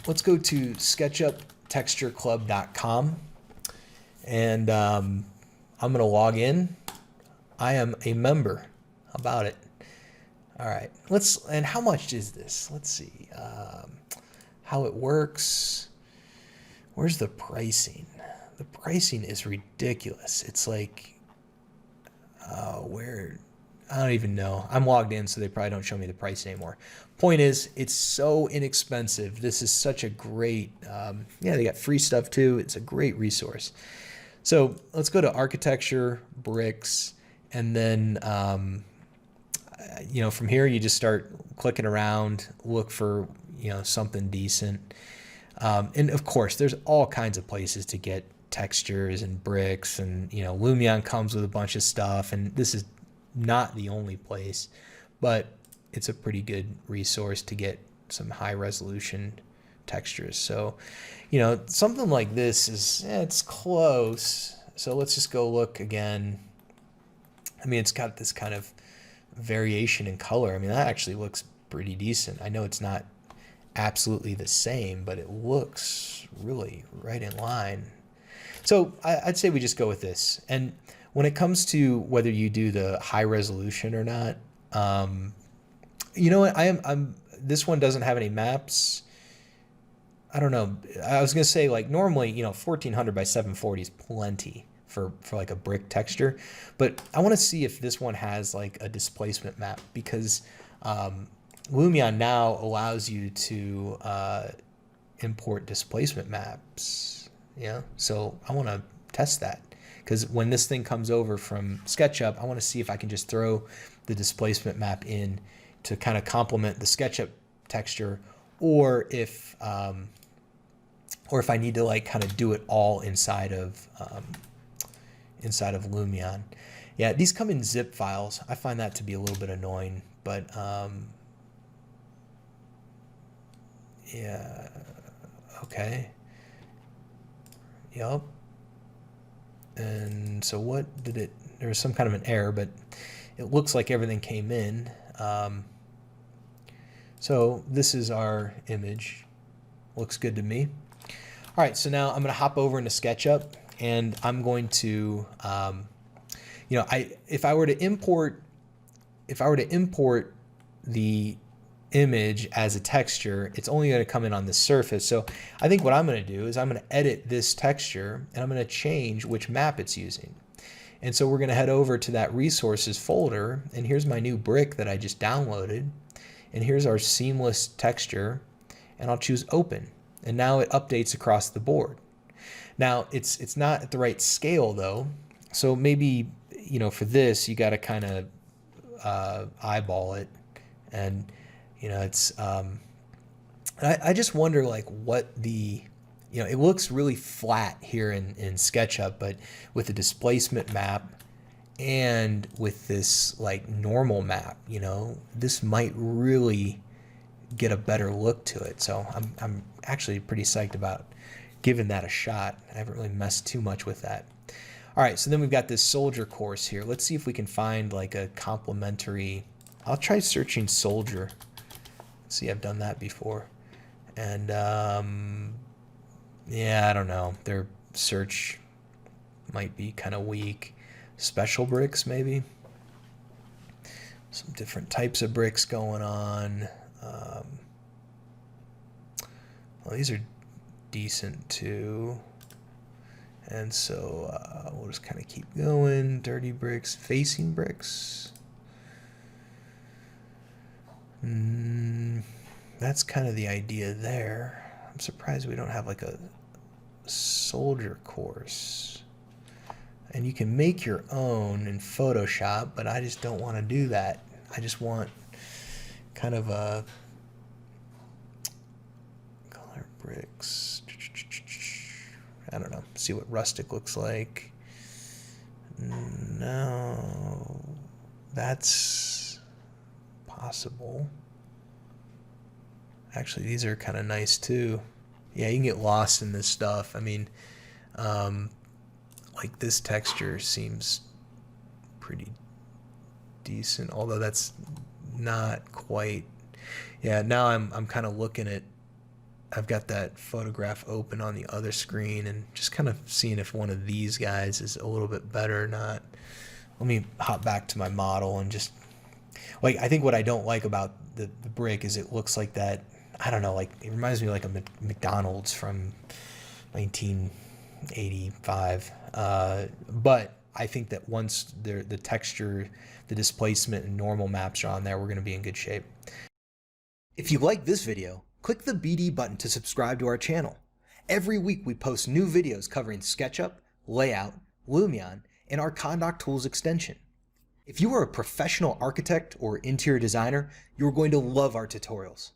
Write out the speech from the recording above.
let's go to SketchUpTextureClub.com, and I'm going to log in. I am a member. How about it? All right, and how much is this? Let's see how it works. Where's the pricing? The pricing is ridiculous. It's like, where, I don't even know. I'm logged in, so they probably don't show me the price anymore. Point is, it's so inexpensive. This is such a great, yeah, they got free stuff too. It's a great resource. So let's go to architecture, bricks, and then, you know, from here you just start clicking around, look for, you know, something decent. And of course, there's all kinds of places to get textures and bricks, and, you know, Lumion comes with a bunch of stuff, and this is not the only place, but it's a pretty good resource to get some high resolution textures. So, you know, something like this is, it's close. So let's just go look again. I mean, it's got this kind of variation in color. I mean, that actually looks pretty decent. I know it's not absolutely the same, but it looks really right in line. So I'd say we just go with this. And when it comes to whether you do the high resolution or not, you know what, this one doesn't have any maps. I don't know. I was gonna say, like, normally, you know, 1400 by 740 is plenty for like a brick texture, but I want to see if this one has like a displacement map, because Lumion now allows you to import displacement maps. Yeah, so I want to test that, because when this thing comes over from SketchUp, I want to see if I can just throw the displacement map in to kind of complement the SketchUp texture, or if I need to like kind of do it all inside of Lumion. Yeah, these come in zip files. I find that to be a little bit annoying, but yeah, okay. Yep. And so what did it, there was some kind of an error, but it looks like everything came in. So this is our image. Looks good to me. All right, so now I'm going to hop over into SketchUp, and I'm going to, you know, if I were to import the image as a texture, it's only going to come in on the surface. So I think what I'm going to do is I'm going to edit this texture, and I'm going to change which map it's using. And so we're going to head over to that resources folder, and here's my new brick that I just downloaded, and here's our seamless texture, and I'll choose open, and now it updates across the board. Now it's not at the right scale though, so maybe, you know, for this you got to kind of eyeball it, and, you know, it's I just wonder, like, what the, you know, it looks really flat here in SketchUp, but with the displacement map and with this like normal map, you know, this might really get a better look to it. So I'm actually pretty psyched about giving that a shot. I haven't really messed too much with that. All right, so then we've got this soldier course here. Let's see if we can find like a complementary. I'll try searching soldier. Let's see, I've done that before. And yeah, I don't know. Their search might be kind of weak. Special bricks, maybe. Some different types of bricks going on. Well, these are decent too. And so we'll just kind of keep going. Dirty bricks, facing bricks. That's kind of the idea there. I'm surprised we don't have like a soldier course. And you can make your own in Photoshop, but I just don't want to do that. I just want kind of a color bricks. I don't know. See what rustic looks like. No, that's possible. Actually, these are kind of nice too. Yeah, you can get lost in this stuff. I mean, like this texture seems pretty decent, although that's not quite. Yeah, now I'm kind of looking at I've got that photograph open on the other screen and just kind of seeing if one of these guys is a little bit better or not. Let me hop back to my model and just, like, I think what I don't like about the brick is it looks like that, I don't know, like it reminds me of like a McDonald's from 1985. But I think that once the texture, the displacement, and normal maps are on there, we're going to be in good shape. If you like this video, click the BD button to subscribe to our channel. Every week we post new videos covering SketchUp, Layout, Lumion, and our Condoc Tools extension. If you are a professional architect or interior designer, you're going to love our tutorials.